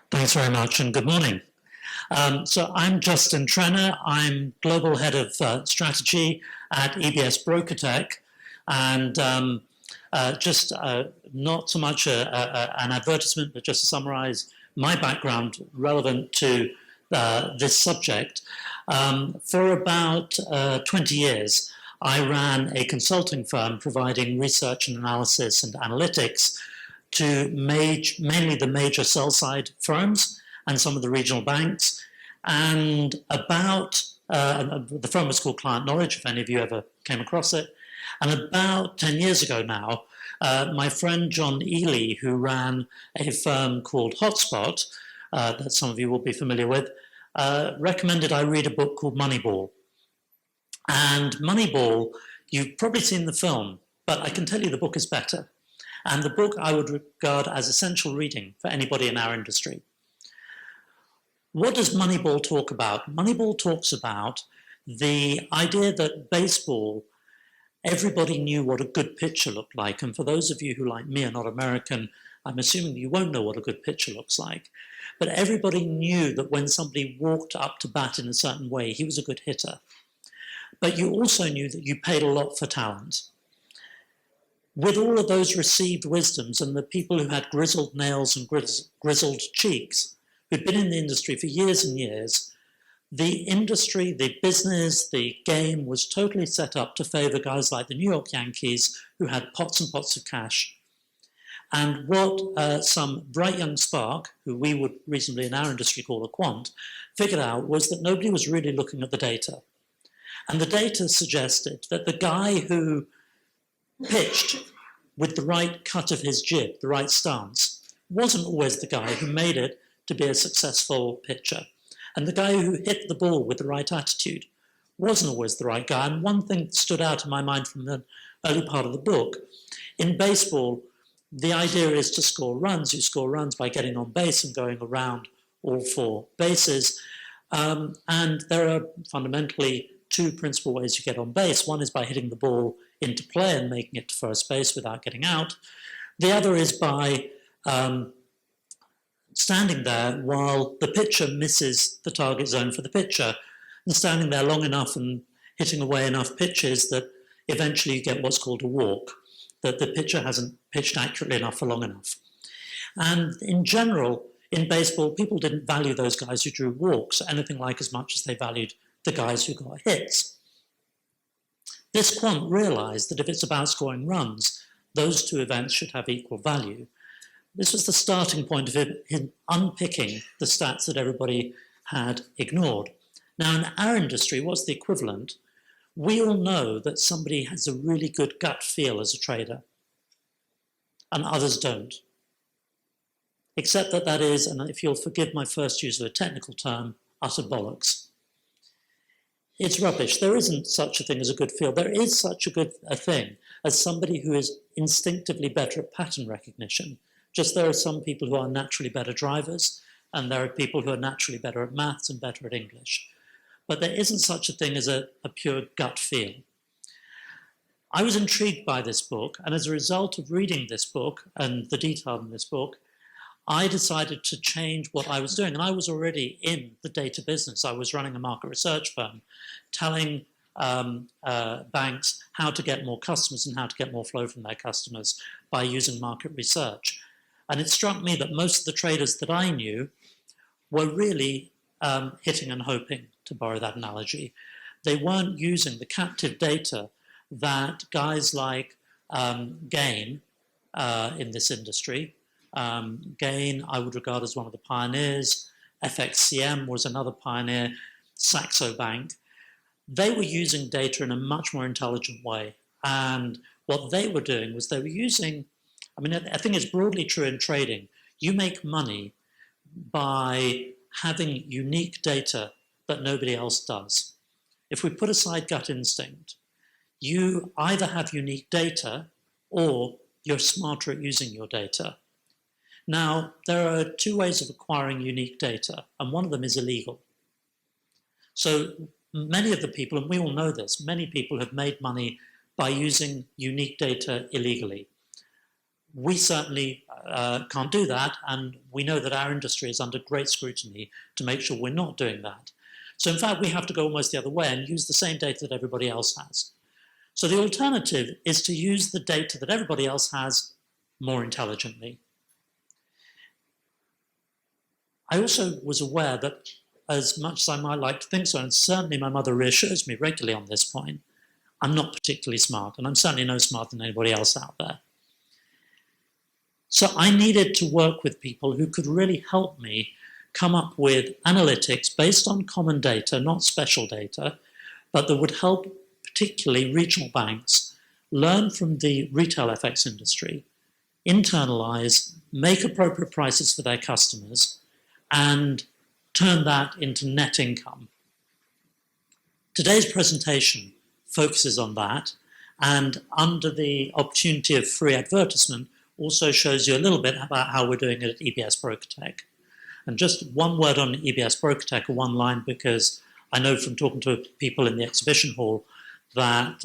Thanks very much and good morning. So I'm Justin Trenner. I'm Global Head of Strategy at EBS BrokerTech. And just not so much an advertisement, but just to summarize my background relevant to this subject. For about 20 years, I ran a consulting firm providing research and analysis and analytics to mainly the major sell-side firms and some of the regional banks. And the firm was called Client Knowledge, if any of you ever came across it. And about 10 years ago now, my friend John Ely, who ran a firm called Hotspot, that some of you will be familiar with, recommended I read a book called Moneyball. And Moneyball, you've probably seen the film, but I can tell you the book is better. And the book I would regard as essential reading for anybody in our industry. What does Moneyball talk about? Moneyball talks about the idea that baseball, everybody knew what a good pitcher looked like. And for those of you who, like me, are not American, I'm assuming you won't know what a good pitcher looks like. But everybody knew that when somebody walked up to bat in a certain way, he was a good hitter. But you also knew that you paid a lot for talent. With all of those received wisdoms and the people who had grizzled nails and grizzled cheeks, who'd been in the industry for years and years, the industry, the business, the game was totally set up to favor guys like the New York Yankees who had pots and pots of cash. And what some bright young spark, who we would reasonably in our industry call a quant, figured out was that nobody was really looking at the data. And the data suggested that the guy who pitched with the right cut of his jib, the right stance, wasn't always the guy who made it to be a successful pitcher. And the guy who hit the ball with the right attitude wasn't always the right guy. And one thing that stood out in my mind from the early part of the book, in baseball, the idea is to score runs. You score runs by getting on base and going around all four bases. And there are fundamentally two principal ways you get on base. One is by hitting the ball into play and making it to first base without getting out. The other is by standing there while the pitcher misses the target zone for the pitcher and standing there long enough and hitting away enough pitches that eventually you get what's called a walk, that the pitcher hasn't pitched accurately enough for long enough. And in general, in baseball, people didn't value those guys who drew walks anything like as much as they valued the guys who got hits. This quant realized that if it's about scoring runs, those two events should have equal value. This was the starting point of him unpicking the stats that everybody had ignored. Now, in our industry, what's the equivalent? We all know that somebody has a really good gut feel as a trader, and others don't. Except that that is, and if you'll forgive my first use of a technical term, utter bollocks. It's rubbish. There isn't such a thing as a good feel. There is such a thing as somebody who is instinctively better at pattern recognition. Just there are some people who are naturally better drivers, and there are people who are naturally better at maths and better at English. But there isn't such a thing as a pure gut feel. I was intrigued by this book, and as a result of reading this book and the detail in this book, I decided to change what I was doing. And I was already in the data business. I was running a market research firm, telling banks how to get more customers and how to get more flow from their customers by using market research. And it struck me that most of the traders that I knew were really hitting and hoping, to borrow that analogy. They weren't using the captive data that guys like Gain in this industry, Gain, I would regard as one of the pioneers. FXCM was another pioneer. Saxo Bank. They were using data in a much more intelligent way. And what they were doing was they were using, I mean, I think it's broadly true in trading. You make money by having unique data that nobody else does. If we put aside gut instinct, you either have unique data or you're smarter at using your data. Now, there are two ways of acquiring unique data, and one of them is illegal. So many of the people, and we all know this, many people have made money by using unique data illegally. We certainly can't do that, and we know that our industry is under great scrutiny to make sure we're not doing that. So in fact, we have to go almost the other way and use the same data that everybody else has. So the alternative is to use the data that everybody else has more intelligently. I also was aware that, as much as I might like to think so, and certainly my mother reassures me regularly on this point, I'm not particularly smart, and I'm certainly no smarter than anybody else out there. So I needed to work with people who could really help me come up with analytics based on common data, not special data, but that would help particularly regional banks learn from the retail FX industry, internalize, make appropriate prices for their customers, and turn that into net income. Today's presentation focuses on that, and under the opportunity of free advertisement, also shows you a little bit about how we're doing it at EBS BrokerTech. And just one word on EBS BrokerTech, or one line, because I know from talking to people in the exhibition hall that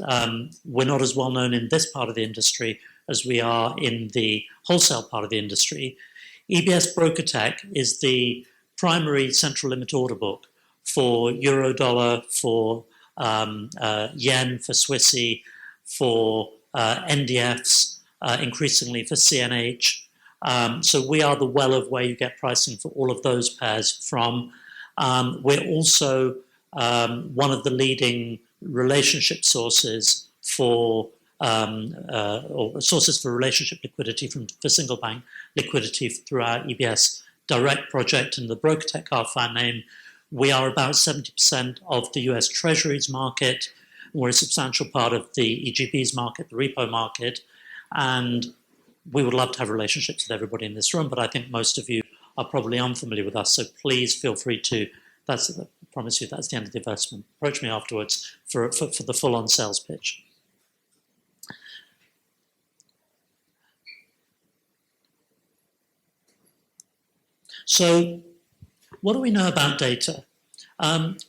we're not as well known in this part of the industry as we are in the wholesale part of the industry. EBS BrokerTech is the primary central limit order book for Eurodollar, for yen, for Swissy, for NDFs, increasingly for CNH. So we are the well of where you get pricing for all of those pairs from. We're also one of the leading relationship sources for or sources for relationship liquidity for single bank liquidity through our EBS Direct project and the BrokerTech half-our name. We are about 70% of the US Treasuries market. We're a substantial part of the EGB's market, the repo market, and we would love to have relationships with everybody in this room, but I think most of you are probably unfamiliar with us, so please feel free to, I promise you that's the end of the investment. Approach me afterwards for the full-on sales pitch. So what do we know about data?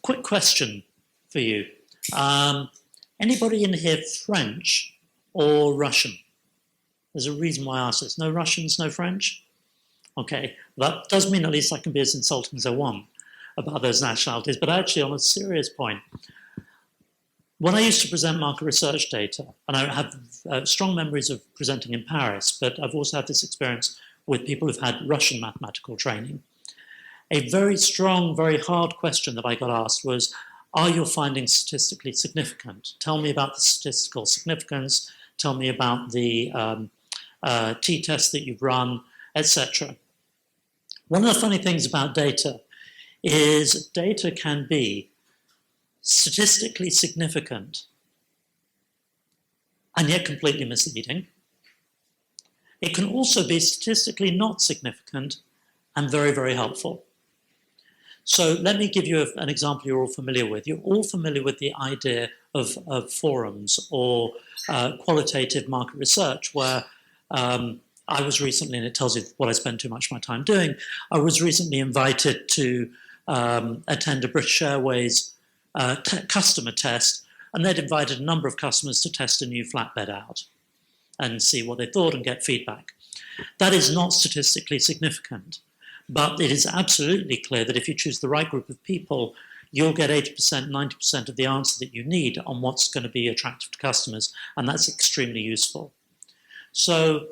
Quick question for you. Anybody in here French or Russian? There's a reason why I asked this. No Russians, no French? Okay, that does mean at least I can be as insulting as I want about those nationalities, but actually on a serious point, when I used to present market research data, and I have strong memories of presenting in Paris, but I've also had this experience with people who've had Russian mathematical training. A very strong, very hard question that I got asked was, are your findings statistically significant? Tell me about the statistical significance, tell me about the t-tests that you've run, etc. One of the funny things about data is data can be statistically significant and yet completely misleading. It can also be statistically not significant and very, very helpful. So let me give you an example you're all familiar with. You're all familiar with the idea of forums or qualitative market research, where I was recently, and it tells you what I spend too much of my time doing, I was recently invited to attend a British Airways customer test, and they'd invited a number of customers to test a new flatbed out and see what they thought and get feedback. That is not statistically significant, but it is absolutely clear that if you choose the right group of people, you'll get 80%, 90% of the answer that you need on what's going to be attractive to customers, and that's extremely useful. So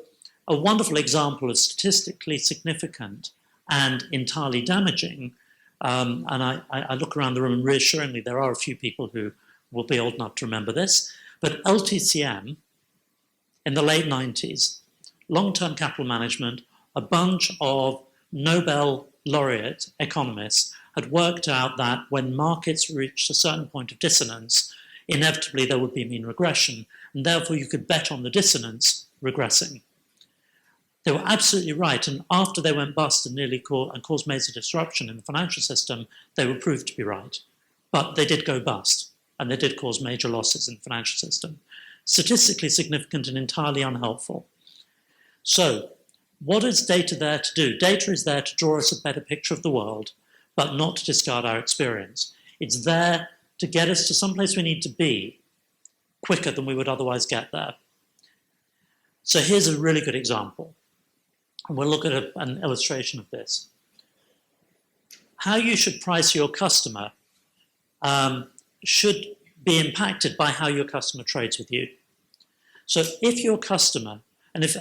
a wonderful example of statistically significant and entirely damaging, and I look around the room and reassuringly there are a few people who will be old enough to remember this, but LTCM in the late 90s, long-term capital management, a bunch of Nobel laureate economists had worked out that when markets reached a certain point of dissonance, inevitably there would be mean regression, and therefore you could bet on the dissonance regressing. They were absolutely right, and after they went bust and nearly caused major disruption in the financial system, they were proved to be right. But they did go bust, and they did cause major losses in the financial system. Statistically significant and entirely unhelpful. So, what is data there to do? Data is there to draw us a better picture of the world, but not to discard our experience. It's there to get us to someplace we need to be quicker than we would otherwise get there. So here's a really good example. And we'll look at an illustration of this. How you should price your customer should be impacted by how your customer trades with you. So if your customer, and if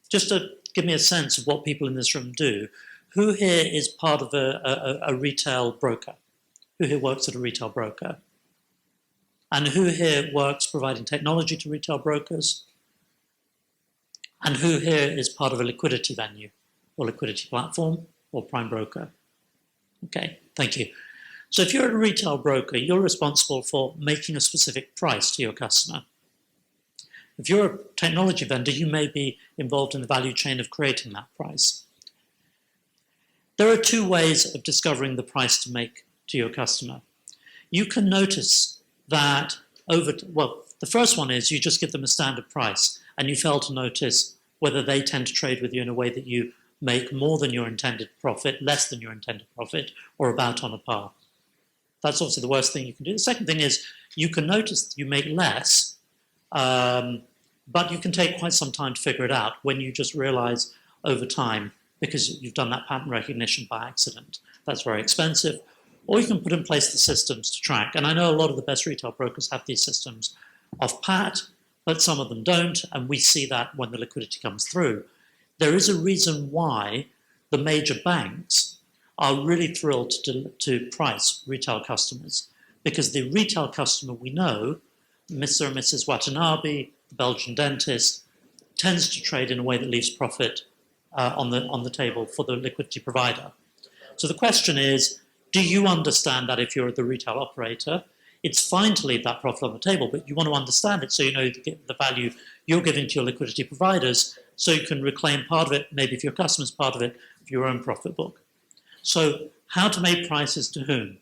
just to give me a sense of what people in this room do, who here is part of a retail broker? Who here works at a retail broker? And who here works providing technology to retail brokers? And who here is part of a liquidity venue or liquidity platform or prime broker? Okay, thank you. So if you're a retail broker, you're responsible for making a specific price to your customer. If you're a technology vendor, you may be involved in the value chain of creating that price. There are two ways of discovering the price to make to your customer. You can notice that the first one is you just give them a standard price and you fail to notice whether they tend to trade with you in a way that you make more than your intended profit, less than your intended profit, or about on a par. That's obviously the worst thing you can do. The second thing is you can notice that you make less, but you can take quite some time to figure it out when you just realize over time, because you've done that pattern recognition by accident. That's very expensive. Or you can put in place the systems to track. And I know a lot of the best retail brokers have these systems off pat, but some of them don't, and we see that when the liquidity comes through. There is a reason why the major banks are really thrilled to price retail customers, because the retail customer we know, Mr. and Mrs. Watanabe, the Belgian dentist, tends to trade in a way that leaves profit on the table for the liquidity provider. So the question is, do you understand that if you're the retail operator? It's fine to leave that profit on the table, but you want to understand it so you know the value you're giving to your liquidity providers so you can reclaim part of it, maybe if your customer's part of it, for your own profit book. So how to make prices to whom?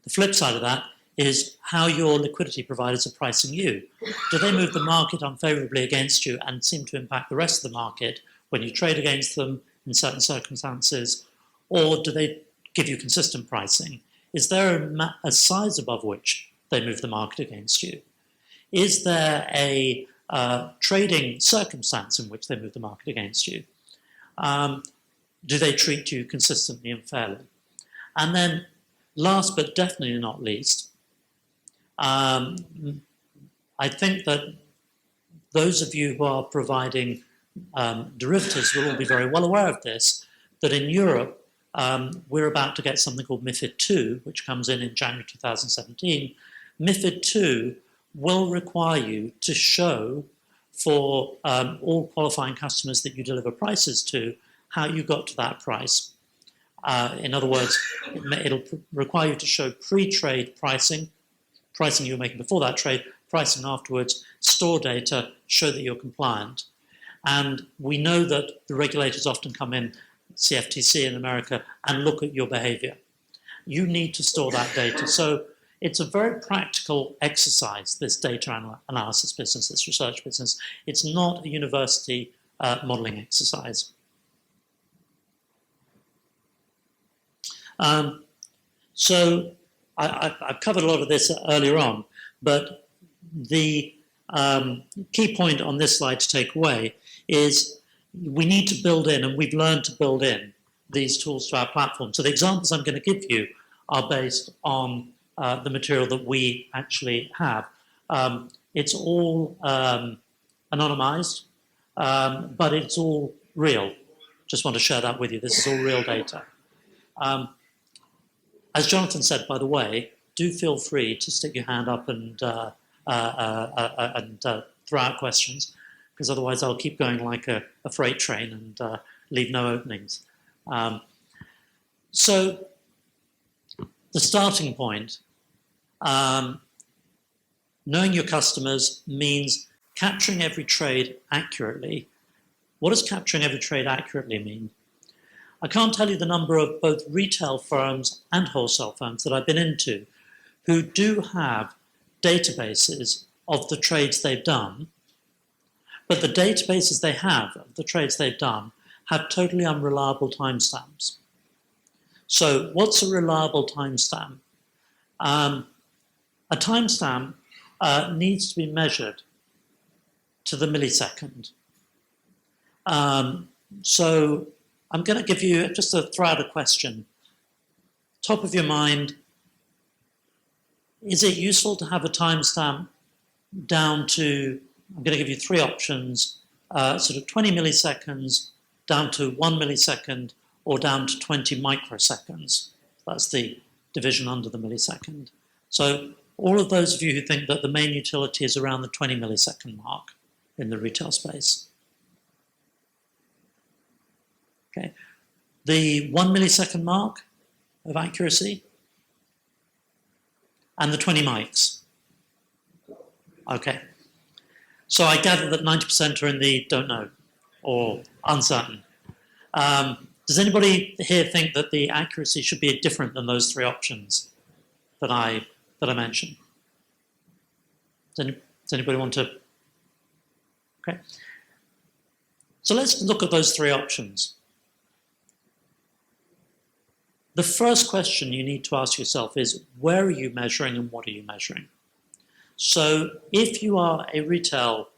The flip side of that is how your liquidity providers are pricing you. Do they move the market unfavorably against you and seem to impact the rest of the market when you trade against them in certain circumstances? Or do they give you consistent pricing? Is there a size above which they move the market against you? Is there a trading circumstance in which they move the market against you? Do they treat you consistently and fairly? And then last but definitely not least, I think that those of you who are providing derivatives will all be very well aware of this, that in Europe, we're about to get something called MiFID II, which comes in January 2017. MiFID II will require you to show for all qualifying customers that you deliver prices to how you got to that price. In other words, it'll require you to show pre-trade pricing you were making before that trade, pricing afterwards, store data, show that you're compliant. And we know that the regulators often come in, CFTC in America, and look at your behavior. You need to store that data. So it's a very practical exercise, this data analysis business, this research business. It's not a university modeling exercise. So I've covered a lot of this earlier on, but the key point on this slide to take away is we need to build in, and we've learned to build in these tools to our platform. So the examples I'm going to give you are based on the material that we actually have. It's all anonymized, but it's all real. Just want to share that with you. This is all real data. As Jonathan said, by the way, do feel free to stick your hand up and throw out questions, because otherwise I'll keep going like a freight train and leave no openings. So the starting point, knowing your customers means capturing every trade accurately. What does capturing every trade accurately mean? I can't tell you the number of both retail firms and wholesale firms that I've been into who do have databases of the trades they've done, but the databases they have of the trades they've done have totally unreliable timestamps. So what's a reliable timestamp? A timestamp needs to be measured to the millisecond. So I'm going to give you, just to throw out a question, top of your mind, is it useful to have a timestamp down to, I'm going to give you three options, sort of 20 milliseconds, down to 1 millisecond, or down to 20 microseconds. That's the division under the millisecond. So all of those of you who think that the main utility is around the 20 millisecond mark in the retail space. Okay. The 1 millisecond mark of accuracy and the 20 mics. Okay. So I gather that 90% are in the don't know or uncertain. Does anybody here think that the accuracy should be different than those three options that I mentioned? Does anybody want to? Okay. So let's look at those three options. The first question you need to ask yourself is, where are you measuring and what are you measuring? So if you are a retail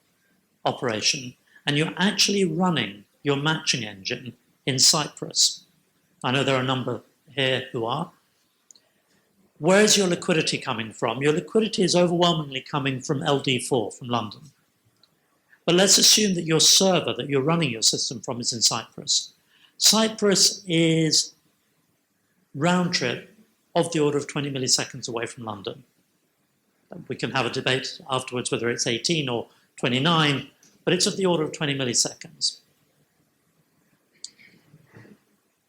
operation and you're actually running your matching engine in Cyprus, I know there are a number here who are, where is your liquidity coming from? Your liquidity is overwhelmingly coming from LD4, from London. But let's assume that your server that you're running your system from is in Cyprus. Cyprus is round trip of the order of 20 milliseconds away from London. We can have a debate afterwards whether it's 18 or 29, but it's of the order of 20 milliseconds.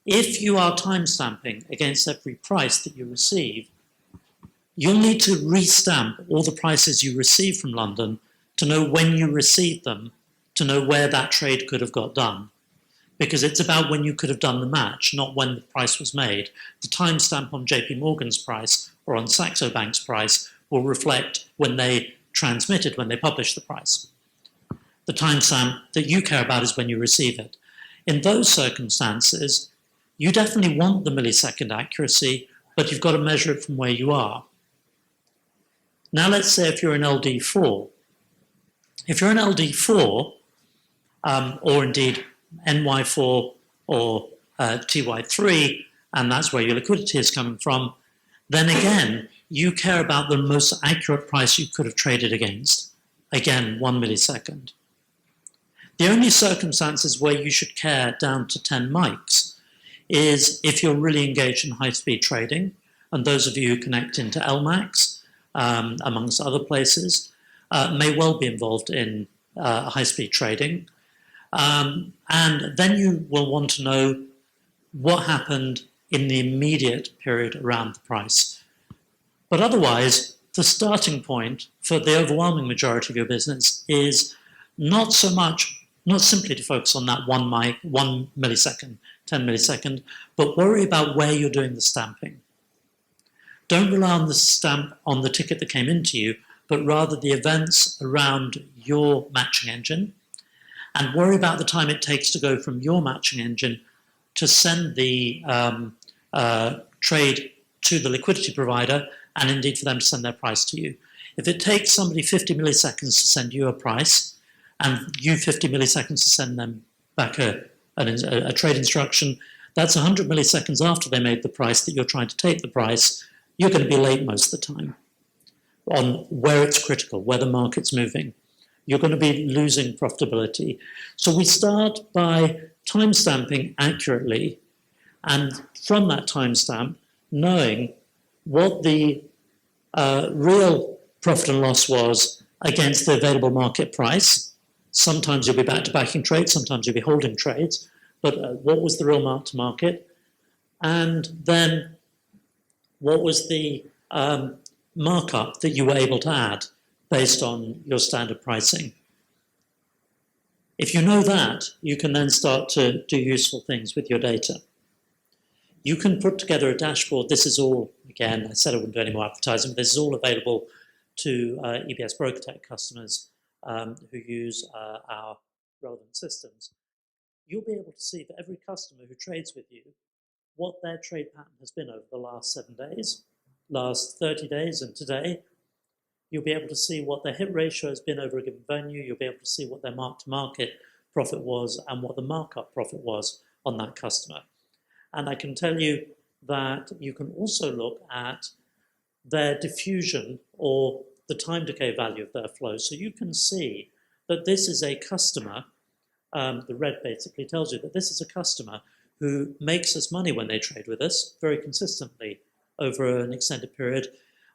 If you are timestamping against every price that you receive, you'll need to restamp all the prices you receive from London to know when you received them, to know where that trade could have got done. Because it's about when you could have done the match, not when the price was made. The timestamp on JP Morgan's price or on Saxo Bank's price will reflect when they transmitted, when they published the price. The timestamp that you care about is when you receive it. In those circumstances, you definitely want the millisecond accuracy, but you've got to measure it from where you are. Now let's say if you're in LD4. If you're in LD4, or indeed NY4 or TY3, and that's where your liquidity is coming from, then again, you care about the most accurate price you could have traded against. Again, 1 millisecond. The only circumstances where you should care down to 10 mics is if you're really engaged in high-speed trading, and those of you who connect into LMAX, amongst other places, may well be involved in high-speed trading. And then you will want to know what happened in the immediate period around the price. But otherwise, the starting point for the overwhelming majority of your business is not simply to focus on that 1 millisecond, 10 millisecond, but worry about where you're doing the stamping. Don't rely on the stamp on the ticket that came into you, but rather the events around your matching engine, and worry about the time it takes to go from your matching engine to send the trade to the liquidity provider, and indeed for them to send their price to you. If it takes somebody 50 milliseconds to send you a price, and you 50 milliseconds to send them back a trade instruction, that's 100 milliseconds after they made the price that you're trying to take the price. You're going to be late most of the time on where it's critical, where the market's moving. You're going to be losing profitability. So we start by timestamping accurately, and from that timestamp, knowing what the real profit and loss was against the available market price. Sometimes you'll be back-to-backing trades, sometimes you'll be holding trades, but what was the real mark-to-market? And then what was the markup that you were able to add based on your standard pricing? If you know that, you can then start to do useful things with your data. You can put together a dashboard. This is all, again, I said I wouldn't do any more advertising, but this is all available to EBS BrokerTech customers who use our relevant systems. You'll be able to see for every customer who trades with you what their trade pattern has been over the last 7 days, last 30 days and today, You'll be able to see what their hit ratio has been over a given venue. You'll be able to see what their mark-to-market profit was and what the markup profit was on that customer. And I can tell you that you can also look at their diffusion or the time decay value of their flow. So you can see that this is a customer, the red basically tells you that this is a customer who makes us money when they trade with us very consistently over an extended period,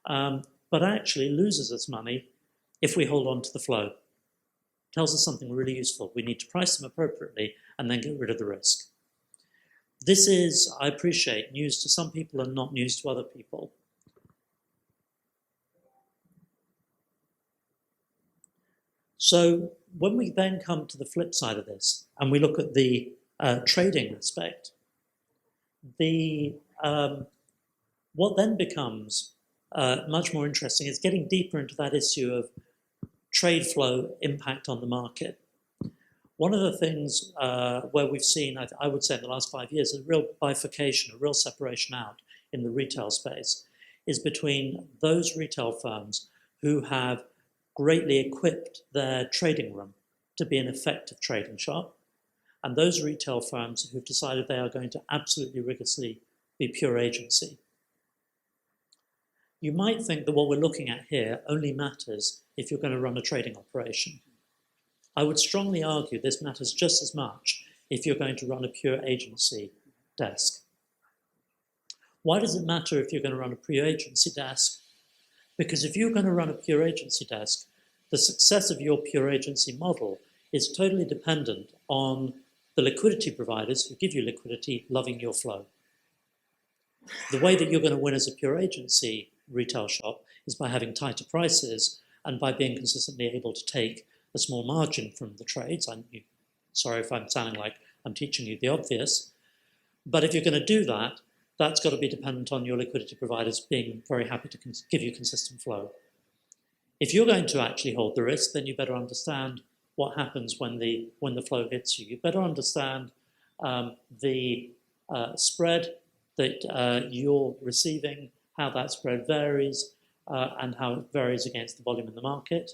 but actually loses us money if we hold on to the flow. Tells us something really useful. We need to price them appropriately and then get rid of the risk. This is, I appreciate, news to some people and not news to other people. So when we then come to the flip side of this and we look at the trading aspect, what then becomes much more interesting is getting deeper into that issue of trade flow impact on the market. One of the things where we've seen, I would say in the last 5 years, a real bifurcation, a real separation out in the retail space is between those retail firms who have greatly equipped their trading room to be an effective trading shop, and those retail firms who've decided they are going to absolutely rigorously be pure agency. You might think that what we're looking at here only matters if you're going to run a trading operation. I would strongly argue this matters just as much if you're going to run a pure agency desk. Why does it matter if you're going to run a pure agency desk? Because if you're going to run a pure agency desk, the success of your pure agency model is totally dependent on the liquidity providers who give you liquidity loving your flow. The way that you're going to win as a pure agency retail shop is by having tighter prices and by being consistently able to take a small margin from the trades. Sorry if I'm sounding like I'm teaching you the obvious, but if you're going to do that, that's got to be dependent on your liquidity providers being very happy to give you consistent flow. If you're going to actually hold the risk, then you better understand what happens when the flow hits you. You better understand the spread that you're receiving, how that spread varies, and how it varies against the volume in the market.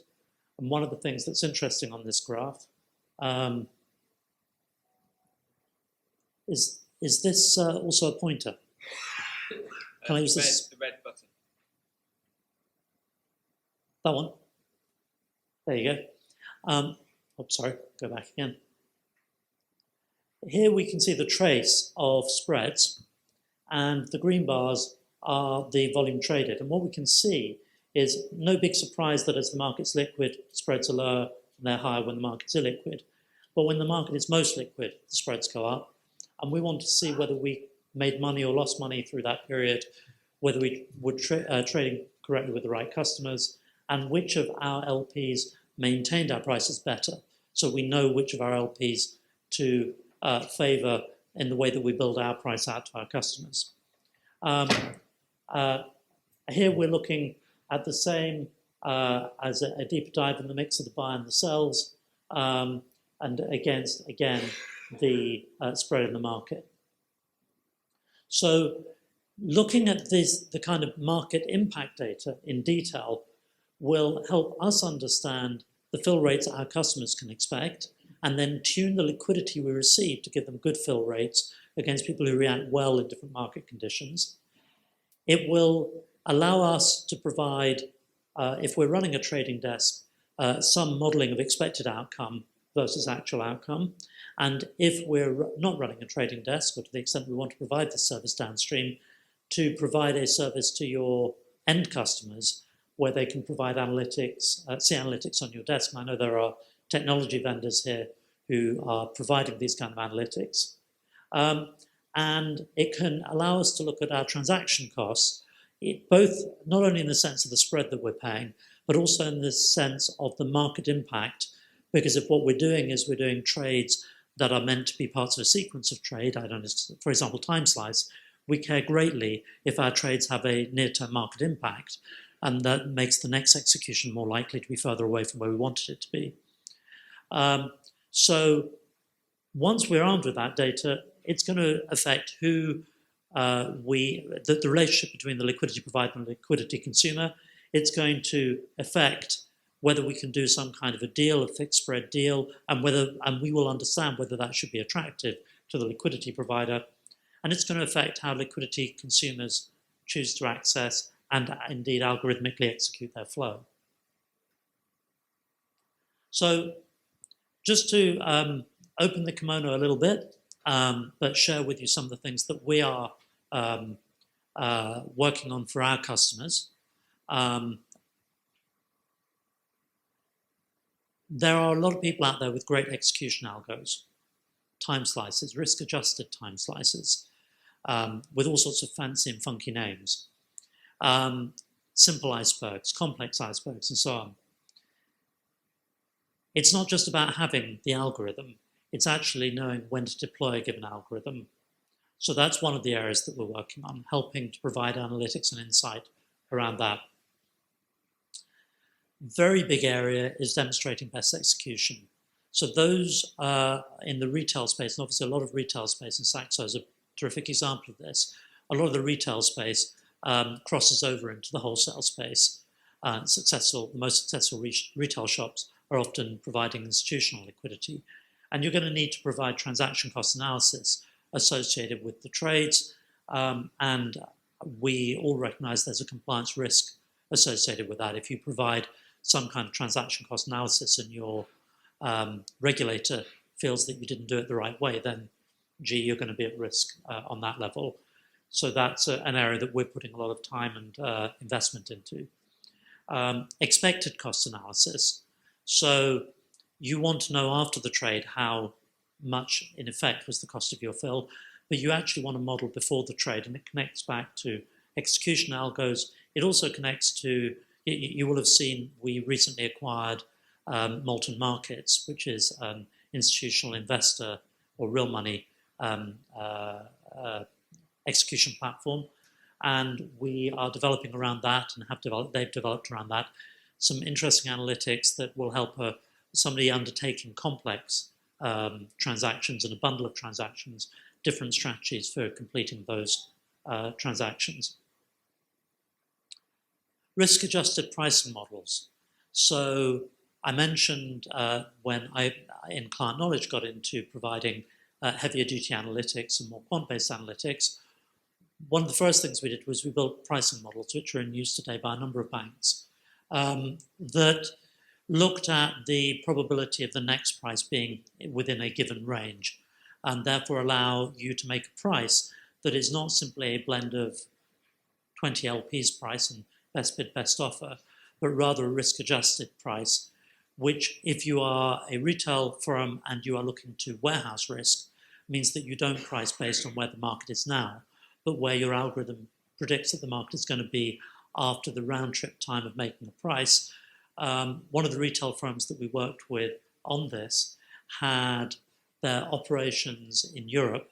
And one of the things that's interesting on this graph is this also a pointer? Can I use this? The red button. That one. There you go. Sorry, go back again. Here we can see the trace of spreads, and the green bars are the volume traded. And what we can see is no big surprise that as the market's liquid, spreads are lower and they're higher when the market's illiquid. But when the market is most liquid, the spreads go up. And we want to see whether we made money or lost money through that period, whether we were trading correctly with the right customers, and which of our LPs maintained our prices better. So we know which of our LPs to favour in the way that we build our price out to our customers. Here we're looking at the same as a deeper dive in the mix of the buy and the sells, and against, again, the spread in the market. So looking at the kind of market impact data in detail will help us understand the fill rates that our customers can expect, and then tune the liquidity we receive to give them good fill rates against people who react well in different market conditions. It will allow us to provide, if we're running a trading desk, some modelling of expected outcome versus actual outcome. And if we're not running a trading desk, or to the extent we want to provide this service downstream, to provide a service to your end customers where they can provide analytics, see analytics on your desk. And I know there are technology vendors here who are providing these kind of analytics. And it can allow us to look at our transaction costs, both not only in the sense of the spread that we're paying, but also in the sense of the market impact. Because if what we're doing is we're doing trades that are meant to be parts of a sequence of trade, I don't know, for example, time slice, we care greatly if our trades have a near-term market impact, and that makes the next execution more likely to be further away from where we wanted it to be. So once we're armed with that data, it's going to affect who the relationship between the liquidity provider and the liquidity consumer. It's going to affect whether we can do some kind of a deal, a fixed spread deal, and we will understand whether that should be attractive to the liquidity provider. And it's going to affect how liquidity consumers choose to access and indeed algorithmically execute their flow. So just to open the kimono a little bit, but share with you some of the things that we are working on for our customers. There are a lot of people out there with great execution algos, time slices, risk-adjusted time slices, with all sorts of fancy and funky names. Simple icebergs, complex icebergs, and so on. It's not just about having the algorithm, it's actually knowing when to deploy a given algorithm. So that's one of the areas that we're working on, helping to provide analytics and insight around that. Very big area is demonstrating best execution. So those in the retail space, and obviously a lot of retail space, and Saxo is a terrific example of this, a lot of the retail space crosses over into the wholesale space. The most successful retail shops are often providing institutional liquidity. And you're going to need to provide transaction cost analysis associated with the trades. And we all recognize there's a compliance risk associated with that. If you provide some kind of transaction cost analysis and your regulator feels that you didn't do it the right way, then gee, you're going to be at risk on that level. So that's an area that we're putting a lot of time and investment into. Expected cost analysis. So you want to know after the trade how much, in effect, was the cost of your fill, but you actually want to model before the trade, and it connects back to execution algos. It also connects to, you will have seen, we recently acquired Molten Markets, which is an institutional investor or real money execution platform. And we are developing around that and they've developed around that some interesting analytics that will help somebody undertaking complex transactions and a bundle of transactions, different strategies for completing those transactions. Risk-adjusted pricing models. So I mentioned when I, in client knowledge, got into providing heavier duty analytics and more quant-based analytics. One of the first things we did was we built pricing models, which are in use today by a number of banks, that looked at the probability of the next price being within a given range, and therefore allow you to make a price that is not simply a blend of 20 LPs price and best bid, best offer, but rather a risk-adjusted price, which if you are a retail firm and you are looking to warehouse risk, means that you don't price based on where the market is now, but where your algorithm predicts that the market is going to be after the round-trip time of making a price. One of the retail firms that we worked with on this had their operations in Europe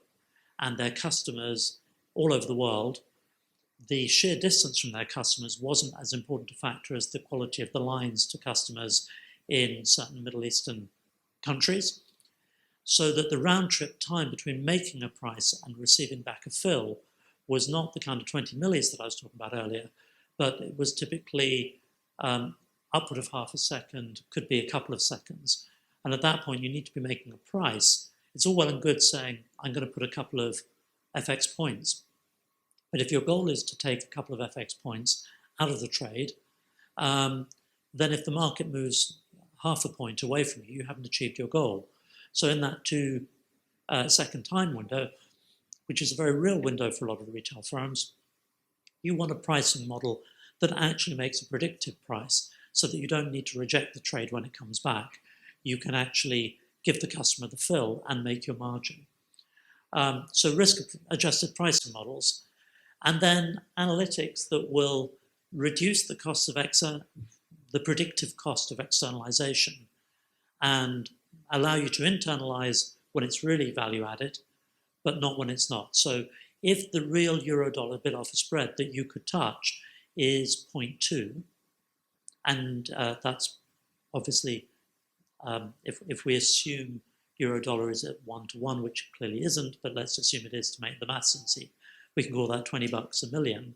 and their customers all over the world. The sheer distance from their customers wasn't as important a factor as the quality of the lines to customers in certain Middle Eastern countries, so that the round-trip time between making a price and receiving back a fill was not the kind of 20 millis that I was talking about earlier, but it was typically upward of half a second, could be a couple of seconds. And at that point, you need to be making a price. It's all well and good saying, I'm going to put a couple of FX points. But if your goal is to take a couple of FX points out of the trade, then if the market moves half a point away from you, you haven't achieved your goal. So in that 2-second time window, which is a very real window for a lot of the retail firms, you want a pricing model that actually makes a predictive price so that you don't need to reject the trade when it comes back. You can actually give the customer the fill and make your margin. So risk-adjusted pricing models, and then analytics that will reduce the cost of the predictive cost of externalization and allow you to internalize when it's really value added, but not when it's not. So if the real euro-dollar bid-offer spread that you could touch is 0.2, and that's obviously, if we assume euro-dollar is at 1-to-1, which it clearly isn't, but let's assume it is to make the maths easy, we can call that $20 a million.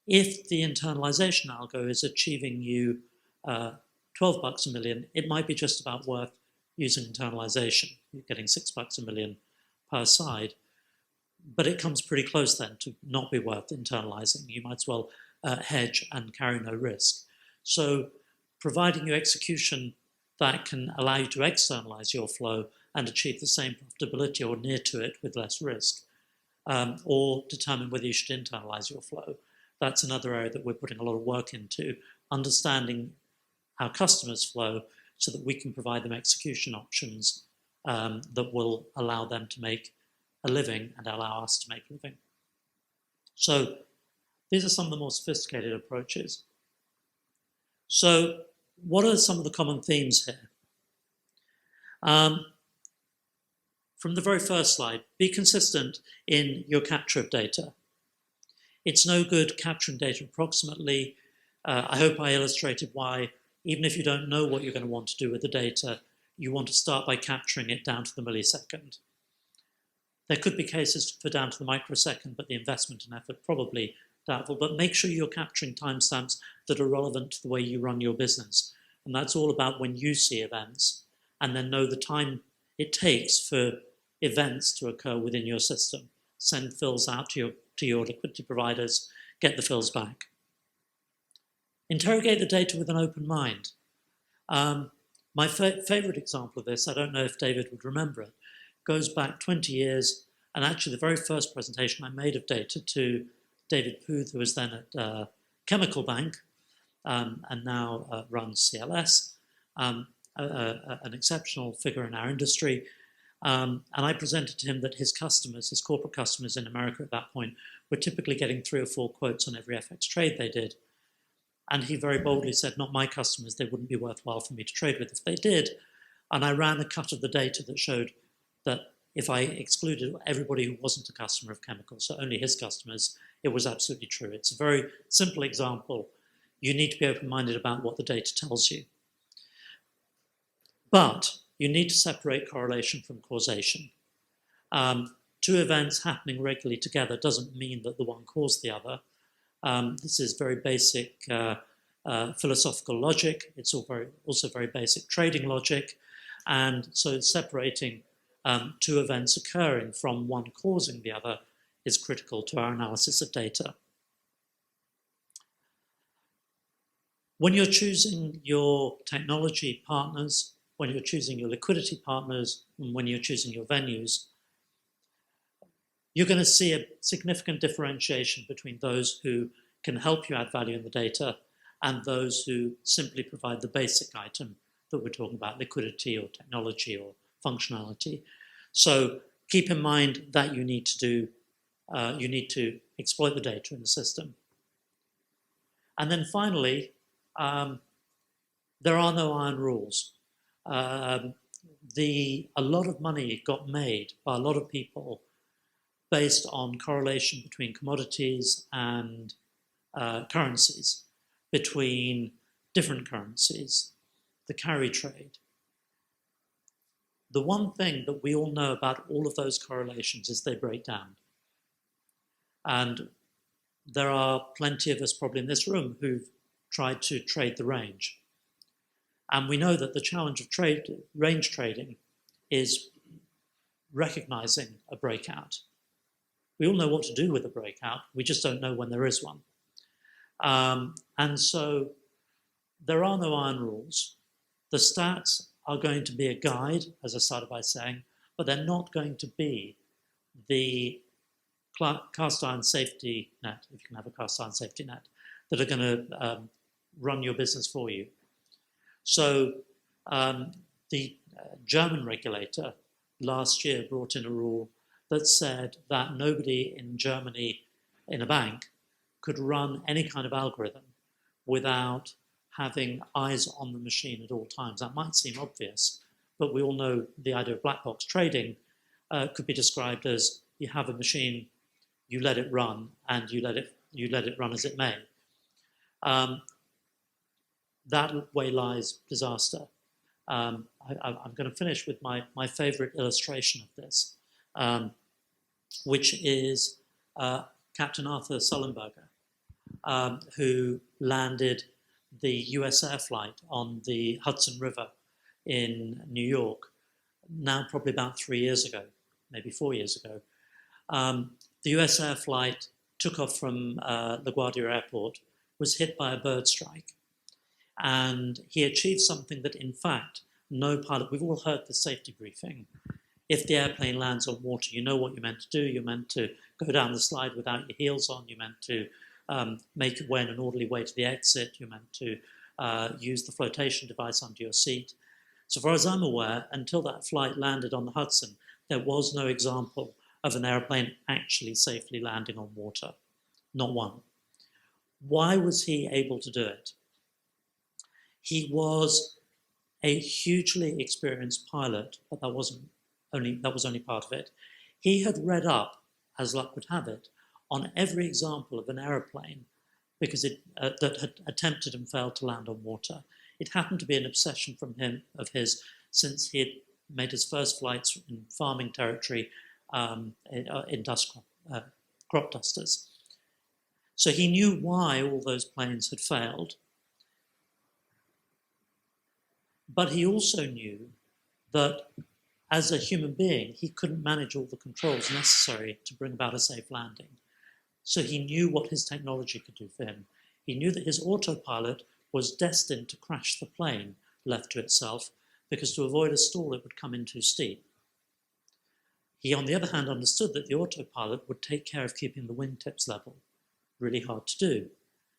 If the internalization algo is achieving you $12 a million, it might be just about worth using internalization. You're getting $6 a million per side, but it comes pretty close then to not be worth internalizing. You might as well hedge and carry no risk. So providing you execution that can allow you to externalize your flow and achieve the same profitability or near to it with less risk, or determine whether you should internalize your flow. That's another area that we're putting a lot of work into, understanding our customers' flow so that we can provide them execution options that will allow them to make a living and allow us to make a living. So these are some of the more sophisticated approaches. So what are some of the common themes here? From the very first slide, be consistent in your capture of data. It's no good capturing data approximately. I hope I illustrated why, even if you don't know what you're going to want to do with the data, you want to start by capturing it down to the millisecond. There could be cases for down to the microsecond, but the investment and effort probably doubtful. But make sure you're capturing timestamps that are relevant to the way you run your business. And that's all about when you see events, and then know the time it takes for events to occur within your system. Send fills out to your liquidity providers, get the fills back. Interrogate the data with an open mind. My favorite example of this, I don't know if David would remember it, goes back 20 years, and actually the very first presentation I made of data to David Puth, who was then at Chemical Bank and now runs CLS, an exceptional figure in our industry. And I presented to him that his customers, his corporate customers in America at that point, were typically getting 3 or 4 quotes on every FX trade they did. And he very boldly said, not my customers, they wouldn't be worthwhile for me to trade with if they did. And I ran a cut of the data that showed that if I excluded everybody who wasn't a customer of chemicals, so only his customers, it was absolutely true. It's a very simple example. You need to be open-minded about what the data tells you. But you need to separate correlation from causation. 2 events happening regularly together doesn't mean that the one caused the other. This is very basic philosophical logic. It's also very basic trading logic. And so separating 2 events occurring from one causing the other is critical to our analysis of data. When you're choosing your technology partners, when you're choosing your liquidity partners, and when you're choosing your venues, you're going to see a significant differentiation between those who can help you add value in the data and those who simply provide the basic item that we're talking about, liquidity or technology or functionality. So keep in mind that you need to exploit the data in the system. And then finally, there are no iron rules. A lot of money got made by a lot of people based on correlation between commodities and currencies, between different currencies, the carry trade. The one thing that we all know about all of those correlations is they break down. And there are plenty of us probably in this room who've tried to trade the range. And we know that the challenge of range trading is recognizing a breakout. We all know what to do with a breakout. We just don't know when there is one. And so there are no iron rules. The stats are going to be a guide, as I started by saying, but they're not going to be the cast iron safety net, if you can have a cast iron safety net, that are going to run your business for you. So the German regulator last year brought in a rule that said that nobody in Germany in a bank could run any kind of algorithm without having eyes on the machine at all times. That might seem obvious, but we all know the idea of black box trading could be described as you have a machine, you let it run, and you let it run as it may. That way lies disaster. I'm going to finish with my favorite illustration of this, which is Captain Arthur Sullenberger. who landed the US Air flight on the Hudson River in New York, now probably about 3 years ago, maybe 4 years ago. The US Air flight took off from LaGuardia Airport, was hit by a bird strike, and he achieved something that, in fact, no pilot, we've all heard the safety briefing. If the airplane lands on water, you know what you're meant to do. You're meant to go down the slide without your heels on. You're meant to make your way in an orderly way to the exit. You're meant to use the flotation device under your seat. So far as I'm aware, until that flight landed on the Hudson, there was no example of an airplane actually safely landing on water. Not one. Why was he able to do it? He was a hugely experienced pilot, but that was only part of it. He had read up, as luck would have it, on every example of an aeroplane because that had attempted and failed to land on water. It happened to be an obsession of his since he had made his first flights in farming territory in crop dusters. So he knew why all those planes had failed. But he also knew that as a human being, he couldn't manage all the controls necessary to bring about a safe landing. So he knew what his technology could do for him. He knew that his autopilot was destined to crash the plane left to itself because to avoid a stall, it would come in too steep. He, on the other hand, understood that the autopilot would take care of keeping the wingtips level. Really hard to do.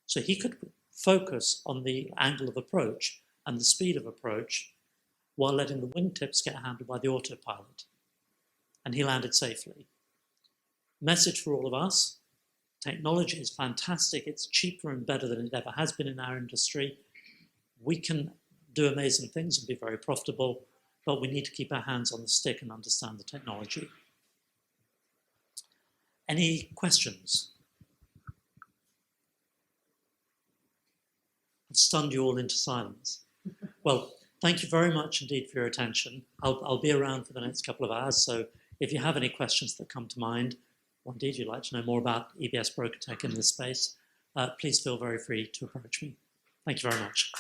So he could focus on the angle of approach and the speed of approach while letting the wingtips get handled by the autopilot. And he landed safely. Message for all of us, technology is fantastic. It's cheaper and better than it ever has been in our industry. We can do amazing things and be very profitable, but we need to keep our hands on the stick and understand the technology. Any questions? I've stunned you all into silence. Well, thank you very much indeed for your attention. I'll be around for the next couple of hours, so if you have any questions that come to mind, or indeed you'd like to know more about EBS BrokerTech in this space, please feel very free to approach me. Thank you very much.